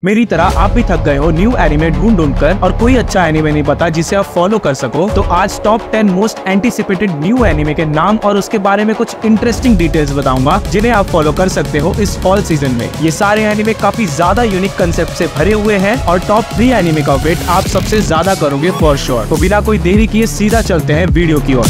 मेरी तरह आप भी थक गए हो न्यू एनिमे ढूंढ कर और कोई अच्छा एनिमे नहीं पता जिसे आप फॉलो कर सको, तो आज top 10 most anticipated new anime के नाम और उसके बारे में कुछ इंटरेस्टिंग डिटेल्स बताऊंगा जिन्हें आप फॉलो कर सकते हो इस फॉल सीजन में। ये सारे एनिमे काफी ज्यादा यूनिक कंसेप्ट से भरे हुए हैं और टॉप 3 एनिमे का वेट आप सबसे ज्यादा करोगे फॉर श्योर। तो बिना कोई देरी किए सीधा चलते हैं वीडियो की ओर।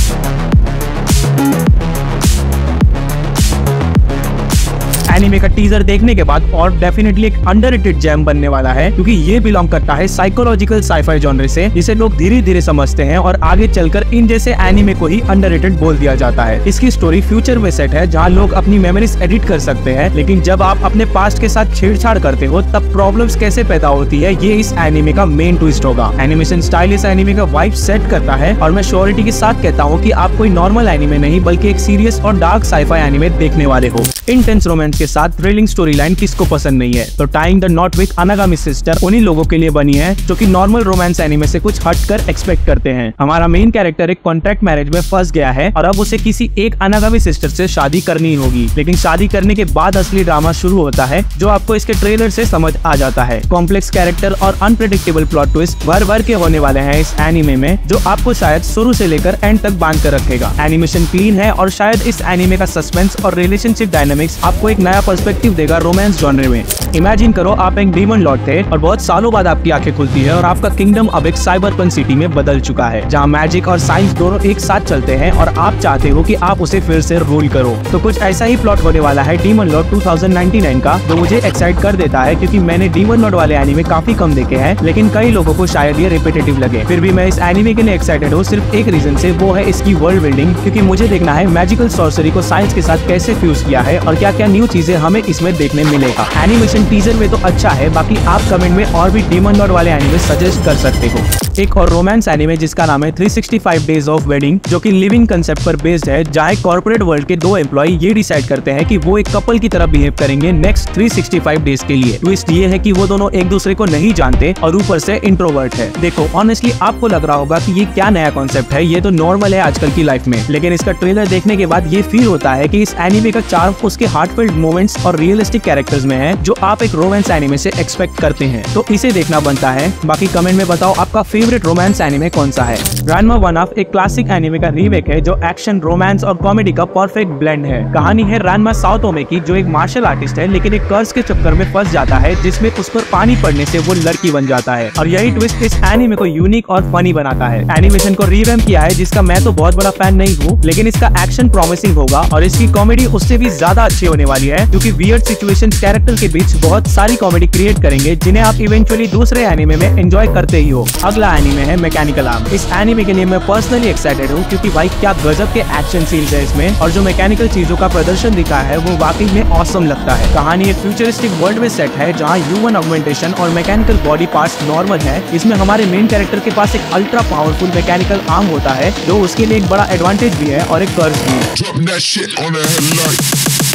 एनिमे का टीजर देखने के बाद और डेफिनेटली एक अंडररेटेड जेम बनने वाला है, क्योंकि ये बिलोंग करता है साइकोलॉजिकल साईफाई जॉनर से, जिसे लोग धीरे धीरे समझते हैं और आगे चलकर इन जैसे एनिमे को ही अंडररेटेड बोल दिया जाता है। इसकी स्टोरी फ्यूचर में सेट है जहाँ लोग अपनी मेमोरीज एडिट कर सकते हैं, लेकिन जब आप अपने पास्ट के साथ छेड़छाड़ करते हो तब प्रॉब्लम्स कैसे पैदा होती है, ये इस एनिमे का मेन ट्विस्ट होगा। एनिमेशन स्टाइल इस एनिमे का वाइब सेट करता है और मैं श्योरिटी के साथ कहता हूँ कि आप कोई नॉर्मल एनिमे नहीं बल्कि एक सीरियस और डार्क साईफाई एनिमे देखने वाले हो। इंटेंस रोमांस के साथ थ्रिलिंग स्टोरी लाइन किसको पसंद नहीं है, तो टाइंग द नॉट विद अनागामी सिस्टर उन्हीं लोगों के लिए बनी है जो कि नॉर्मल रोमांस एनिमे से कुछ हटकर एक्सपेक्ट करते हैं। हमारा मेन कैरेक्टर एक कॉन्ट्रैक्ट मैरिज में फंस गया है और अब उसे किसी एक अनागामी सिस्टर से शादी करनी होगी, लेकिन शादी करने के बाद असली ड्रामा शुरू होता है जो आपको इसके ट्रेलर से समझ आ जाता है। कॉम्प्लेक्स कैरेक्टर और अनप्रेडिक्टेबल प्लॉट ट्विस्ट भर भर के होने वाले हैं इस एनिमे में, जो आपको शायद शुरू से लेकर एंड तक बांध कर रखेगा। एनिमेशन क्लीन है और शायद इस एनिमे का सस्पेंस और रिलेशनशिप डायनामिक्स आपको एक नया पर्सपेक्टिव देगा रोमांस जॉनर में। इमेजिन करो आप एक डीमन लॉर्ड थे और बहुत सालों बाद आपकी आंखें खुलती है और आपका किंगडम अब एक साइबरपंक सिटी में बदल चुका है, जहां मैजिक और साइंस दोनों एक साथ चलते हैं और आप चाहते हो कि आप उसे फिर से रूल करो। तो कुछ ऐसा ही प्लॉट होने वाला है डीमन लॉर्ड 2099 का, जो मुझे एक्साइट कर देता है क्योंकि मैंने डीमन लॉर्ड वाले एनिमे काफी कम देखे हैं, लेकिन कई लोगों को शायद ये रिपीटेटिव लगे। फिर भी मैं इस एनिमे के लिए एक्साइटेड हूँ सिर्फ एक रीजन से, वो है इसकी वर्ल्ड बिल्डिंग, क्योंकि मुझे देखना है मैजिकल सॉर्सरी को साइंस के साथ कैसे फ्यूज किया है और क्या क्या न्यू चीजें हमें इसमें देखने मिलेगा। एनिमेशन टीजर में तो अच्छा है, बाकी आप कमेंट में और भी डीमन लॉर्ड वाले एनिमे सजेस्ट कर सकते हो। एक और रोमांस एनिमे जिसका नाम है 365 डेज ऑफ वेडिंग, जो कि लिविंग कंसेप्ट पर बेस्ड है, जहाँ एक कॉर्पोरेट वर्ल्ड के दो एम्प्लॉय ये डिसाइड करते हैं कि वो एक कपल की तरह बिहेव करेंगे नेक्स्ट 365 डेज के लिए। ट्विस्ट ये है कि वो दोनों एक दूसरे को नहीं जानते और ऊपर से इंट्रोवर्ट है। देखो ऑनेस्टली आपको लग रहा होगा कि ये क्या नया कॉन्सेप्ट है, ये तो नॉर्मल है आजकल की लाइफ में, लेकिन इसका ट्रेलर देखने के बाद ये फील होता है कि इस एनिमे का चार्म उसके हार्टफेल्ट मोमेंट्स और रियलिस्टिक कैरेक्टर्स में है, जो आप एक रोमांस एनिमे से एक्सपेक्ट करते हैं। तो इसे देखना बनता है। बाकी कमेंट में बताओ आपका फेवरेट रोमांस एनिमे कौन सा है। रैन्मा वन ऑफ एक क्लासिक एनिमे का रीमेक है जो एक्शन, रोमांस और कॉमेडी का परफेक्ट ब्लेंड है। कहानी है रैन्मा साओतोमे की, जो एक मार्शल आर्टिस्ट है लेकिन एक कर्ज के चक्कर में फंस जाता है जिसमें उस पर पानी पड़ने से वो लड़की बन जाता है, और यही ट्विस्ट इस एनिमे को यूनिक और फनी बनाता है। एनिमेशन को रीवैम्प किया है जिसका मैं तो बहुत बड़ा फैन नहीं हूँ, लेकिन इसका एक्शन प्रॉमिसिंग होगा और इसकी कॉमेडी उससे भी ज्यादा अच्छी होने वाली है, क्योंकि वियर्ड सिचुएशन कैरेक्टर के बीच बहुत सारी कॉमेडी क्रिएट करेंगे जिन्हें आप इवेंचुअली दूसरे एनिमे में एंजॉय करते ही हो। अगला एनिमे है मैकेनिकल आर्म। इस एनिमे के लिए मैं पर्सनली एक्साइटेड हूँ क्योंकि भाई क्या गजब के एक्शन सीन्स है इसमें, और जो मैकेनिकल चीजों का प्रदर्शन दिखा है वो वाकई में ऑसम लगता है। कहानी एक फ्यूचरिस्टिक वर्ल्ड में सेट है जहाँ ह्यूमन ऑगमेंटेशन और मैकेनिकल बॉडी पार्ट्स नॉर्मल है। इसमें हमारे मेन कैरेक्टर के पास एक अल्ट्रा पावरफुल मैकेनिकल आर्म होता है, जो उसके लिए एक बड़ा एडवांटेज भी है और एक कर्ज भी है।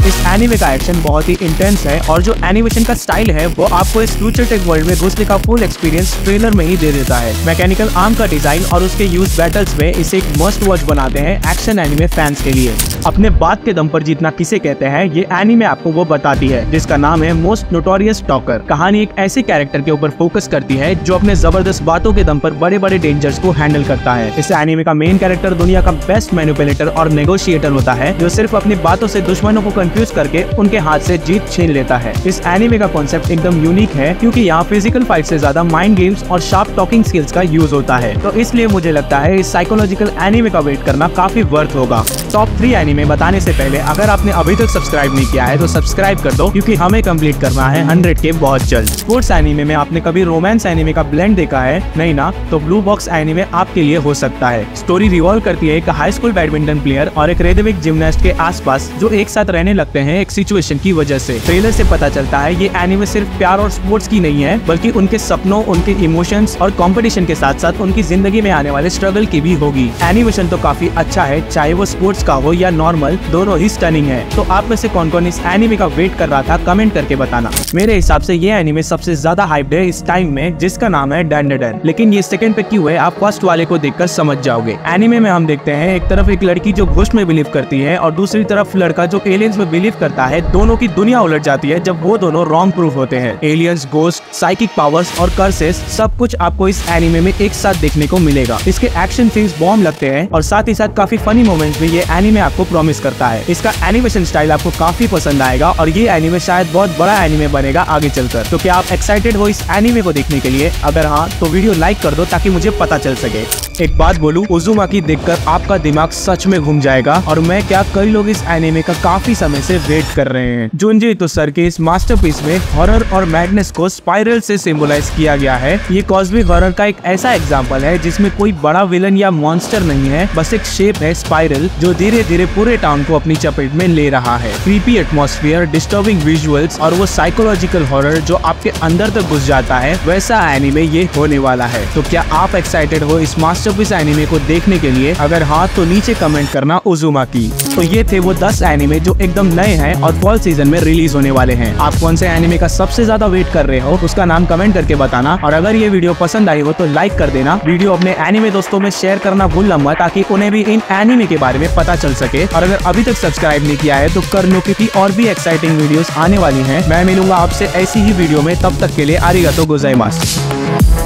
इस एनिमे का एक्शन बहुत ही इंटेंस है और जो एनिमेशन का स्टाइल है वो आपको इस फ्यूचर टेक वर्ल्ड में घुसने का फुल एक्सपीरियंस ट्रेलर में ही दे देता है। मैकेनिकल आर्म का डिजाइन और उसके यूज बैटल्स में इसे एक मस्ट वॉच बनाते हैं एक्शन एनिमे फैंस के लिए। अपने बात के दम पर जीतना किसे कहते हैं, ये एनिमे आपको वो बताती है, जिसका नाम है मोस्ट नोटोरियस टॉकर। कहानी एक ऐसे कैरेक्टर के ऊपर फोकस करती है जो अपने जबरदस्त बातों के दम पर बड़े बड़े डेंजर्स को हैंडल करता है। इस एनिमे का मेन कैरेक्टर दुनिया का बेस्ट मैनिपुलेटर और नेगोशिएटर होता है, जो सिर्फ अपनी बातों से दुश्मनों को कंफ्यूज करके उनके हाथ से जीत छीन लेता है। इस एनिमे का कॉन्सेप्ट एकदम यूनिक है क्योंकि यहाँ फिजिकल फाइट से ज्यादा माइंड गेम्स और शार्प टॉकिंग स्किल्स का यूज होता है, तो इसलिए मुझे लगता है इस साइकोलॉजिकल एनिमे का वेट करना काफी वर्थ होगा। टॉप 3 एनिमे बताने से पहले अगर आपने अभी तक सब्सक्राइब नहीं किया है तो सब्सक्राइब कर दो, क्योंकि हमें कंप्लीट करना है 100K बहुत जल्द। स्पोर्ट्स एनिमे में आपने कभी रोमांस एनिमे का ब्लेंड देखा है? नहीं ना, तो ब्लू बॉक्स एनिमे आपके लिए हो सकता है। स्टोरी रिवॉल्व करती है एक हाई स्कूल बैडमिंटन प्लेयर और एक रेदविक जिम्नास्ट के आसपास, जो एक साथ रहने लगते हैं एक सिचुएशन की वजह से। ट्रेलर से पता चलता है ये एनिमे सिर्फ प्यार और स्पोर्ट्स की नहीं है, बल्कि उनके सपनों, उनके इमोशंस और कंपटीशन के साथ साथ उनकी जिंदगी में आने वाले स्ट्रगल की भी होगी। एनिमेशन तो काफी अच्छा है, चाहे वो स्पोर्ट्स का हो या नॉर्मल, दोनों ही स्टनिंग है। तो आप में से कौन कौन इस एनिमे का वेट कर रहा था, कमेंट करके बताना। मेरे हिसाब से ये एनिमे सबसे ज्यादा हाइप्ड है इस टाइम में, जिसका नाम है डैंडेडन। लेकिन ये सेकंड पे क्यों है आप फर्स्ट वाले को देखकर समझ जाओगे। एनिमे में हम देखते हैं एक तरफ एक लड़की जो घोस्ट में बिलीव करती है और दूसरी तरफ लड़का जो एलियंस में बिलीव करता है दोनों की दुनिया उलट जाती है जब वो दोनों रॉन्ग प्रूफ होते हैं। एलियंस, गोस्ट, साइकिक पावर्स और कर्सेस सब कुछ आपको इस एनिमे में एक साथ देखने को मिलेगा। इसके एक्शन सीन्स बॉम्ब लगते हैं और साथ ही साथ काफी फनी मोमेंट्स भी ये एनिमे आपको प्रॉमिस करता है। इसका एनिमेशन स्टाइल आपको काफी पसंद आएगा और ये एनिमे शायद बहुत बड़ा एनिमे बनेगा आगे चलकर। तो क्या आप एक्साइटेड हो इस एनिमे को देखने के लिए? अगर हाँ तो वीडियो लाइक कर दो ताकि मुझे पता चल सके। एक बात बोलूं, उजुमाकी देखकर आपका दिमाग सच में घूम जाएगा और मैं क्या कई लोग इस एनिमे का काफी समय से वेट कर रहे हैं। जुंजी ईतो सर के इस मास्टरपीस में हॉरर और मैडनेस को स्पाइरल से सिंबलाइज किया गया है। ये कॉस्मिक हॉरर का एक ऐसा एग्जांपल है जिसमें कोई बड़ा विलन या मॉन्स्टर नहीं है, बस एक शेप है स्पाइरल जो धीरे धीरे पूरे टाउन को अपनी चपेट में ले रहा है। क्रीपी एटमॉस्फेयर, डिस्टर्बिंग विजुअल्स और वो साइकोलॉजिकल हॉरर जो आपके अंदर तक घुस जाता है, वैसा एनिमे ये होने वाला है। तो क्या आप एक्साइटेड हो इस मास्टरपीस एनिमे को देखने के लिए? अगर हाँ तो नीचे कमेंट करना उजुमाकी। तो ये थे वो 10 एनिमे जो एकदम नए हैं और फॉल सीजन में रिलीज होने वाले हैं। आप कौन से एनिमे का सबसे ज्यादा वेट कर रहे हो उसका नाम कमेंट करके बताना। और अगर ये वीडियो पसंद आई हो तो लाइक कर देना। वीडियो अपने एनिमे दोस्तों में शेयर करना भूलना मत ताकि उन्हें भी इन एनिमे के बारे में पता चल सके। और अगर अभी तक सब्सक्राइब नहीं किया है तो कर लो क्योंकि और भी एक्साइटिंग वीडियोस आने वाली हैं। मैं मिलूंगा आपसे ऐसी ही वीडियो में, तब तक के लिए आरिगातो गोजाइमासु।